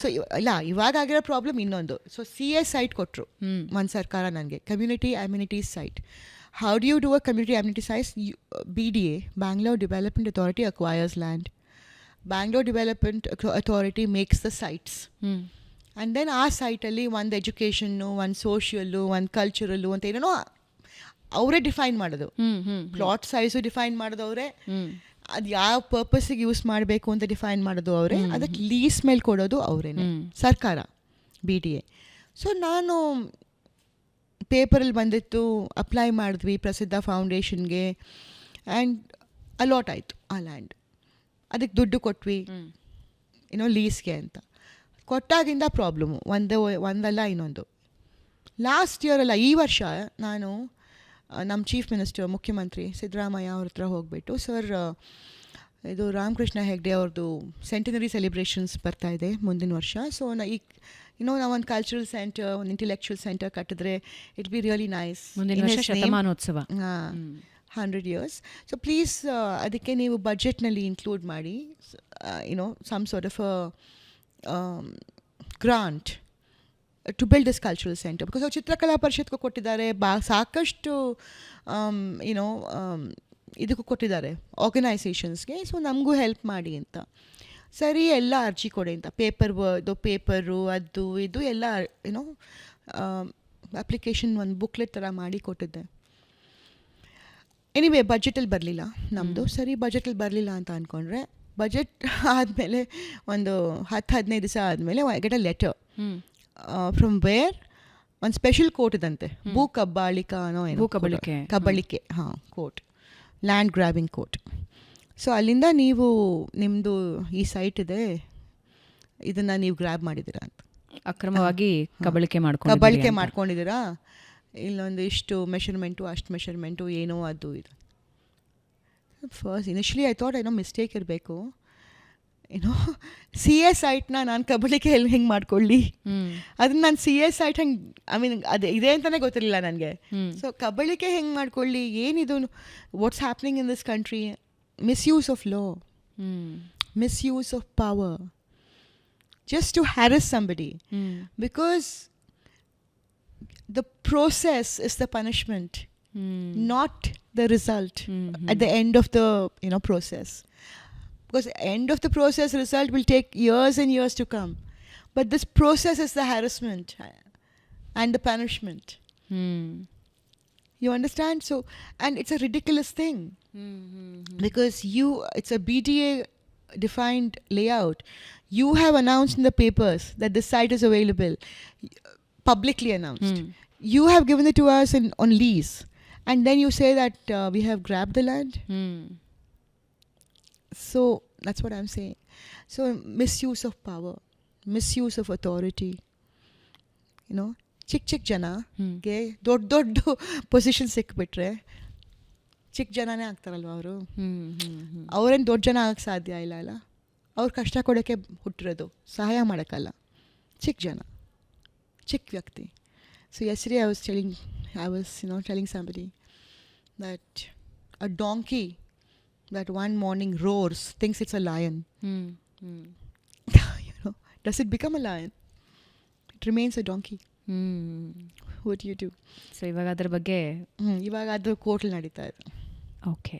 So ಇಲ್ಲ, ಇವಾಗಾಗಿರೋ problem ಇನ್ನೊಂದು. ಸೊ CS ಸೈಟ್ ಕೊಟ್ಟರು ಒಂದು ಸರ್ಕಾರ ನನಗೆ, community amenities site. How do you do a community amenity sites? BDA, Bangalore Development Authority, acquires land. Bangalore Development Authority makes the sites. And then ಆ ಸೈಟಲ್ಲಿ ಒಂದು ಎಜುಕೇಷನ್ನು, ಒಂದು ಸೋಷಿಯಲ್ಲು, ಒಂದು ಕಲ್ಚರಲ್ಲು ಅಂತ ಏನೇನೋ ಅವರೇ ಡಿಫೈನ್ ಮಾಡೋದು. ಪ್ಲಾಟ್ ಸೈಜು ಡಿಫೈನ್ ಮಾಡೋದು ಅವರೇ, ಅದು ಯಾವ ಪರ್ಪಸ್ಸಿಗೆ ಯೂಸ್ ಮಾಡಬೇಕು ಅಂತ ಡಿಫೈನ್ ಮಾಡೋದು ಅವರೇ, ಅದಕ್ಕೆ ಲೀಸ್ ಮೇಲೆ ಕೊಡೋದು ಅವರೇನೆ, ಸರ್ಕಾರ, BDA. ಸೊ ನಾನು ಪೇಪರಲ್ಲಿ ಬಂದಿತ್ತು, ಅಪ್ಲೈ ಮಾಡಿದ್ವಿ ಪ್ರಸಿದ್ಧ ಫೌಂಡೇಶನ್ಗೆ, ಆ್ಯಂಡ್ ಅಲಾಟ್ ಆಯಿತು ಆ ಲ್ಯಾಂಡ್. ಅದಕ್ಕೆ ದುಡ್ಡು ಕೊಟ್ವಿ ಲೀಸ್ಗೆ ಅಂತ. ಕೊಟ್ಟಾಗಿಂದ ಪ್ರಾಬ್ಲಮ್ಮು ಒಂದಲ್ಲ ಇನ್ನೊಂದು. ಲಾಸ್ಟ್ ಇಯರ್ ಅಲ್ಲ, ಈ ವರ್ಷ ನಾನು ನಮ್ಮ ಚೀಫ್ ಮಿನಿಸ್ಟರ್, ಮುಖ್ಯಮಂತ್ರಿ ಸಿದ್ದರಾಮಯ್ಯ ಅವ್ರ ಹತ್ರ ಹೋಗ್ಬಿಟ್ಟು, ಸರ್ ಇದು ರಾಮಕೃಷ್ಣ ಹೆಗ್ಡೆ ಅವ್ರದ್ದು ಸೆಂಟಿನರಿ ಸೆಲೆಬ್ರೇಷನ್ಸ್ ಬರ್ತಾಯಿದೆ ಮುಂದಿನ ವರ್ಷ. ಸೊ ಈಗ ನಾವು ಒಂದು ಕಲ್ಚರಲ್ ಸೆಂಟರ್, ಒಂದು ಇಂಟೆಲೆಕ್ಚುವಲ್ ಸೆಂಟರ್ ಕಟ್ಟಿದ್ರೆ ಇಟ್ ಬಿ ರಿಯಲಿ ನೈಸ್. ಶತಮಾನೋತ್ಸವ 100 years. ಸೊ ಪ್ಲೀಸ್ ಅದಕ್ಕೆ ನೀವು ಬಜೆಟ್ನಲ್ಲಿ ಇನ್ಕ್ಲೂಡ್ ಮಾಡಿ some sort of grant to build this cultural centre. Because ಅವ್ರು ಚಿತ್ರಕಲಾ ಪರಿಷತ್ಗೂ ಕೊಟ್ಟಿದ್ದಾರೆ, ಸಾಕಷ್ಟು ಇದಕ್ಕೂ ಕೊಟ್ಟಿದ್ದಾರೆ ಆರ್ಗನೈಸೇಷನ್ಸ್ಗೆ. ಸೊ ನಮಗೂ ಹೆಲ್ಪ್ ಮಾಡಿ ಅಂತ. ಸರಿ, ಎಲ್ಲ ಅರ್ಜಿ ಕೊಡಿ ಅಂತ, ಪೇಪರು ಅದು ಇದು ಎಲ್ಲ ಅಪ್ಲಿಕೇಶನ್ ಒಂದು ಬುಕ್ಲೆಟ್ ಥರ ಮಾಡಿ ಕೊಟ್ಟಿದ್ದೆ. ಎನಿವೇ ಬಜೆಟಲ್ಲಿ ಬರಲಿಲ್ಲ ನಮ್ಮದು. ಸರಿ, ಬಜೆಟಲ್ಲಿ ಬರಲಿಲ್ಲ ಅಂತ ಅಂದ್ಕೊಂಡ್ರೆ, ಬಜೆಟ್ ಆದಮೇಲೆ ಒಂದು 10-15 ದಿವಸ ಆದಮೇಲೆ I get a letter from where ಒಂದು ಸ್ಪೆಷಲ್ ಕೋರ್ಟ್ ಇದಂತೆ, ಕಬ್ಬಳಿಕೆ court, land grabbing court. So ಅಲ್ಲಿಂದ ನೀವು ನಿಮ್ಮದು ಈ ಸೈಟ್ ಇದೆ, ಇದನ್ನು ನೀವು ಗ್ರ್ಯಾಬ್ ಮಾಡಿದ್ದೀರಾ ಅಂತ, ಅಕ್ರಮವಾಗಿ ಕಬಳಿಕೆ ಮಾಡ್ಕೊಂಡಿದ್ದೀರಾ, ಇಲ್ಲೊಂದು ಇಷ್ಟು ಮೆಷರ್ಮೆಂಟು, ಅಷ್ಟು ಮೆಷರ್ಮೆಂಟು, ಏನೋ ಅದು ಇದು. First initially I thought mistake ಇರಬೇಕು, CS ಸೈಟ್ನ ನಾನು ಕಬಳಿಕೆ ಹೆಂಗೆ ಮಾಡ್ಕೊಳ್ಳಿ, ಅದನ್ನ ನಾನು CS ಸೈಟ್ ಹೆಂಗೆ ಅದು ಇದೆ ಅಂತಲೇ ಗೊತ್ತಿರಲಿಲ್ಲ ನನಗೆ. ಸೊ ಕಬಳಿಕೆ ಹೆಂಗೆ ಮಾಡ್ಕೊಳ್ಳಿ, ಏನಿದು, what's happening in this country, misuse of law, misuse of power, just to harass somebody, because the process is the punishment, not the result at the end of the process. Because end of the process, result will take years and years to come, but this process is the harassment and the punishment. You understand? So, and it's a ridiculous thing, because it's a BDA defined layout. You have announced in the papers that this site is available, publicly announced. You have given it to us on lease, and then you say that we have grabbed the land. So that's what I'm saying. So misuse of power, misuse of authority. ಚಿಕ್ಕ ಜನಗೆ ದೊಡ್ಡ position ಸಿಕ್ಬಿಟ್ರೆ ಚಿಕ್ಕ ಜನನೇ ಆಗ್ತಾರಲ್ವ ಅವರು. ಅವ್ರೇನು ದೊಡ್ಡ ಜನ ಆಗಕ್ಕೆ ಸಾಧ್ಯ ಇಲ್ಲ ಅಲ್ಲ, ಅವ್ರು ಕಷ್ಟ ಕೊಡೋಕ್ಕೆ ಹುಟ್ಟಿರೋದು, ಸಹಾಯ ಮಾಡೋಕ್ಕಲ್ಲ. ಚಿಕ್ಕ ಜನ, ಚಿಕ್ಕ ವ್ಯಕ್ತಿ. So yesterday I was telling somebody that a donkey that one morning roars thinks it's a lion. Does it become a lion? It remains a donkey. What do you do? So ಇವಾಗ ಅದ್ರ ಬಗ್ಗೆ ಇವಾಗ ಅದು ಕೋರ್ಟಲ್ಲಿ ನಡೀತಾ ಇದೆ. Okay.